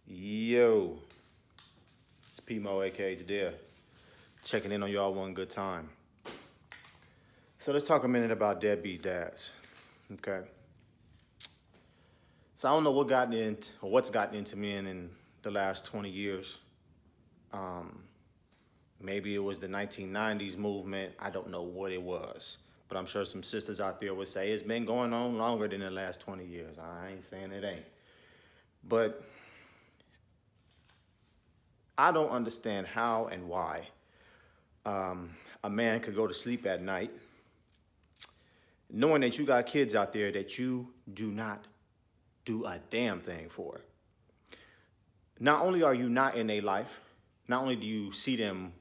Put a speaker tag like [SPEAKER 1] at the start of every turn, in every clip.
[SPEAKER 1] Yo, it's P-Mo, aka Jadea, checking in on y'all one good time. So let's talk a minute about deadbeat dads, okay? So I don't know what's gotten into men in the last 20 years. Maybe it was the 1990s movement. I don't know what it was, but I'm sure some sisters out there would say it's been going on longer than the last 20 years. I ain't saying it ain't, but I don't understand how and why a man could go to sleep at night knowing that you got kids out there that you do not do a damn thing for. Not only are you not in their life, not only do you see them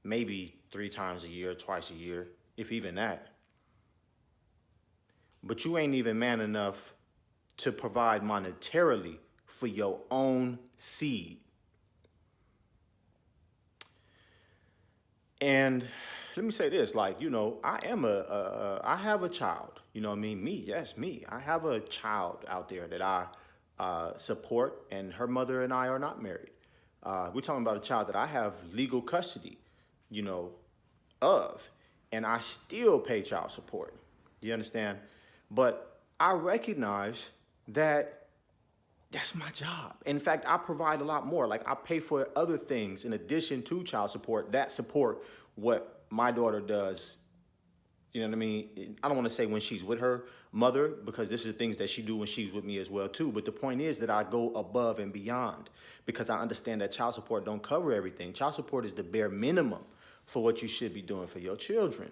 [SPEAKER 1] maybe 3 times a year, twice a year, if even that, but you ain't even man enough to provide monetarily for your own seed. And let me say this, like, I have a child, you know what I mean? Me. I have a child out there that I support, and her mother and I are not married. We're talking about a child that I have legal custody, of, and I still pay child support. You understand? But I recognize that that's my job. In fact, I provide a lot more. Like, I pay for other things in addition to child support that support what my daughter does. You know what I mean? I don't want to say when she's with her mother, because this is things that she do when she's with me as well too. But the point is that I go above and beyond, because I understand that child support don't cover everything. Child support is the bare minimum for what you should be doing for your children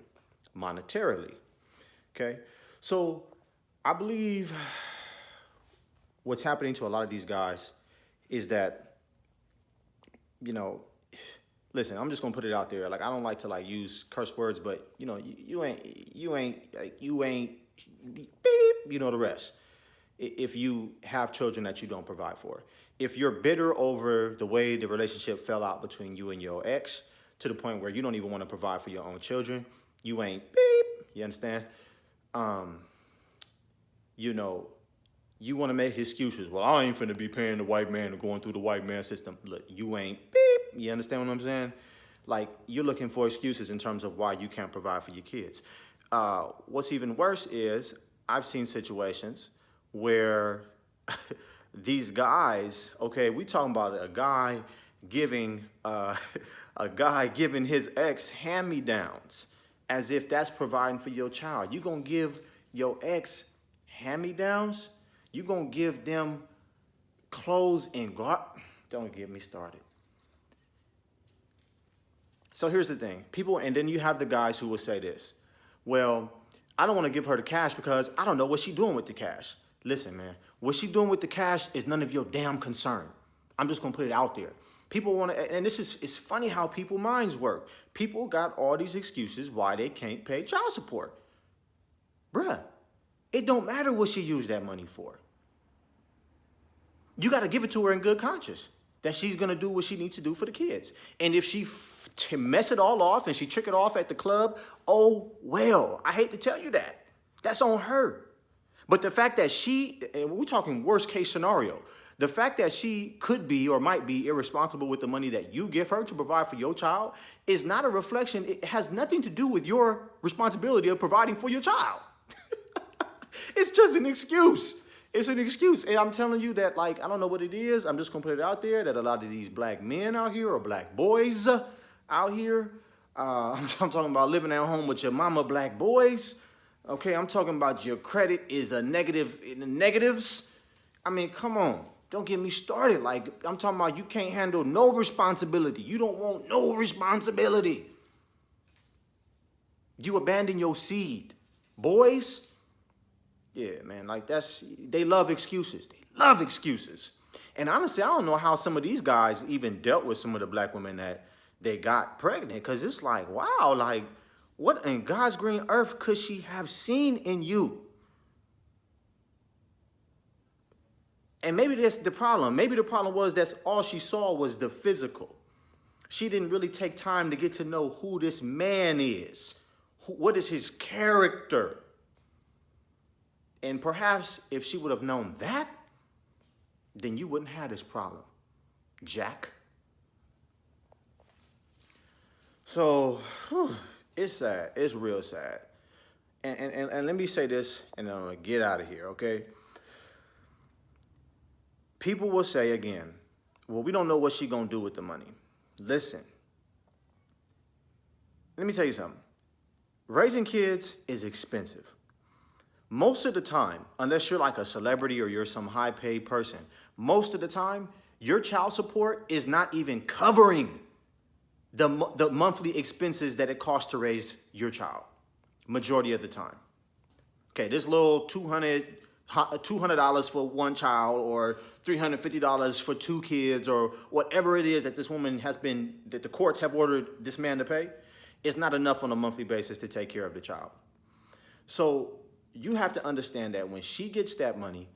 [SPEAKER 1] monetarily. Okay? So I believe what's happening to a lot of these guys is that, listen, I'm just gonna put it out there. Like, I don't like to use curse words, but you ain't beep, the rest. If you have children that you don't provide for, if you're bitter over the way the relationship fell out between you and your ex, to the point where you don't even want to provide for your own children, you ain't beep. You understand? You want to make excuses. Well, I ain't finna be paying the white man or going through the white man system. Look, you ain't beep. You understand what I'm saying? Like, you're looking for excuses in terms of why you can't provide for your kids. What's even worse is I've seen situations where these guys, okay, we talking about a guy giving his ex hand-me-downs as if that's providing for your child. You gonna give your ex hand-me-downs? You gonna give them clothes and don't get me started. So here's the thing. And then you have the guys who will say this. Well, I don't want to give her the cash because I don't know what she's doing with the cash. Listen, man, what she's doing with the cash is none of your damn concern. I'm just gonna put it out there. People want to, and it's funny how people's minds work. People got all these excuses why they can't pay child support. Bruh, it don't matter what she used that money for. You got to give it to her in good conscience that she's going to do what she needs to do for the kids. And if she mess it all off and she trick it off at the club, oh, well, I hate to tell you that. That's on her. But the fact that and we're talking worst case scenario, the fact that she could be or might be irresponsible with the money that you give her to provide for your child is not a reflection. It has nothing to do with your responsibility of providing for your child. It's just an excuse. It's an excuse. And I'm telling you that, I don't know what it is. I'm just going to put it out there that a lot of these black men out here, or black boys out here, I'm talking about living at home with your mama black boys. Okay, I'm talking about your credit is a negative in the negatives. I mean, come on. Don't get me started. I'm talking about you can't handle no responsibility. You don't want no responsibility. You abandon your seed. Boys, yeah, man, they love excuses. They love excuses. And honestly, I don't know how some of these guys even dealt with some of the black women that they got pregnant, because it's like, wow, what in God's green earth could she have seen in you? And maybe that's the problem. Maybe the problem was that's all she saw was the physical. She didn't really take time to get to know who this man is. What is his character? And perhaps if she would have known that, then you wouldn't have this problem. Jack. So, it's sad. It's real sad. And let me say this, and I'm going to get out of here, okay? People will say again, well, we don't know what she's going to do with the money. Listen, let me tell you something. Raising kids is expensive. Most of the time, unless you're like a celebrity or you're some high-paid person, most of the time, your child support is not even covering the monthly expenses that it costs to raise your child, majority of the time. Okay, this little $200 for one child or $350 for two kids or whatever it is that this woman that the courts have ordered this man to pay, is not enough on a monthly basis to take care of the child. So you have to understand that when she gets that money,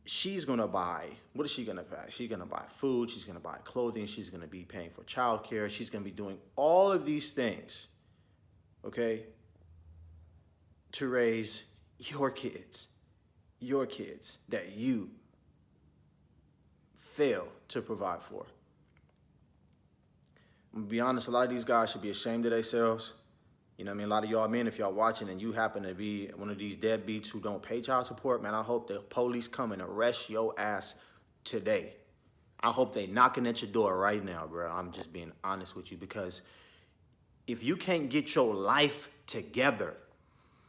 [SPEAKER 1] she's gonna buy, what is she gonna buy? She's gonna buy food, she's gonna buy clothing, she's gonna be paying for childcare, she's gonna be doing all of these things, okay, to raise your kids that you fail to provide for. I'm gonna be honest, a lot of these guys should be ashamed of themselves. You know what I mean? A lot of y'all men, if y'all watching and you happen to be one of these deadbeats who don't pay child support, man, I hope the police come and arrest your ass today. I hope they knocking at your door right now, bro. I'm just being honest with you, because if you can't get your life together,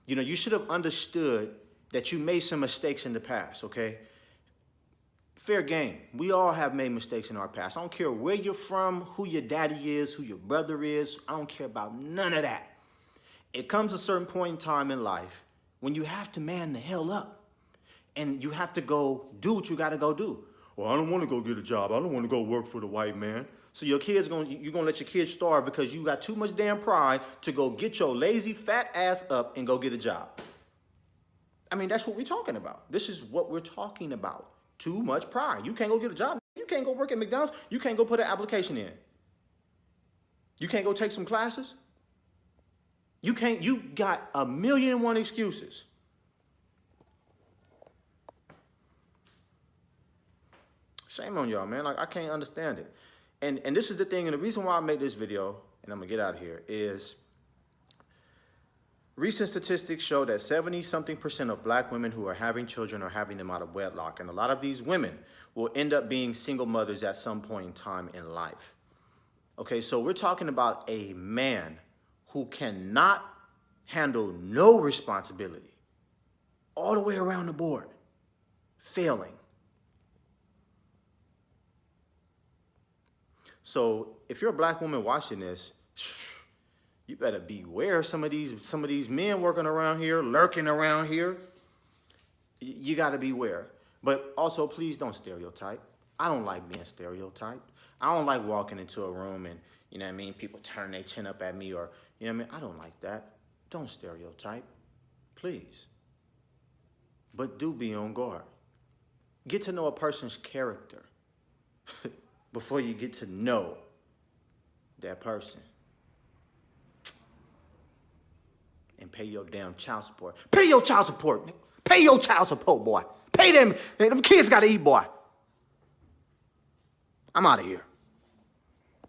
[SPEAKER 1] you know, you should have understood that you made some mistakes in the past, okay? Fair game. We all have made mistakes in our past. I don't care where you're from, who your daddy is, who your brother is. I don't care about none of that. It comes a certain point in time in life when you have to man the hell up and you have to go do what you got to go do. Well, I don't want to go get a job. I don't want to go work for the white man. So you're going to let your kids starve because you got too much damn pride to go get your lazy fat ass up and go get a job. I mean, that's what we're talking about. This is what we're talking about. Too much pride. You can't go get a job. You can't go work at McDonald's. You can't go put an application in. You can't go take some classes. You got 1,000,001 excuses. Shame on y'all, man. Like, I can't understand it. And this is the thing, and the reason why I made this video, and I'm gonna get out of here, is recent statistics show that 70-something% of black women who are having children are having them out of wedlock. And a lot of these women will end up being single mothers at some point in time in life. Okay, so we're talking about a man who cannot handle no responsibility, all the way around the board, failing. So if you're a black woman watching this, you better beware some of these men working around here, lurking around here. You got to beware. But also, please don't stereotype. I don't like being stereotyped. I don't like walking into a room and, you know what I mean, people turn their chin up at me or, you know what I mean? I don't like that. Don't stereotype, please. But do be on guard. Get to know a person's character before you get to know that person. And pay your damn child support. Pay your child support, nigga. Pay your child support, boy. Pay them. Them kids got to eat, boy. I'm out of here.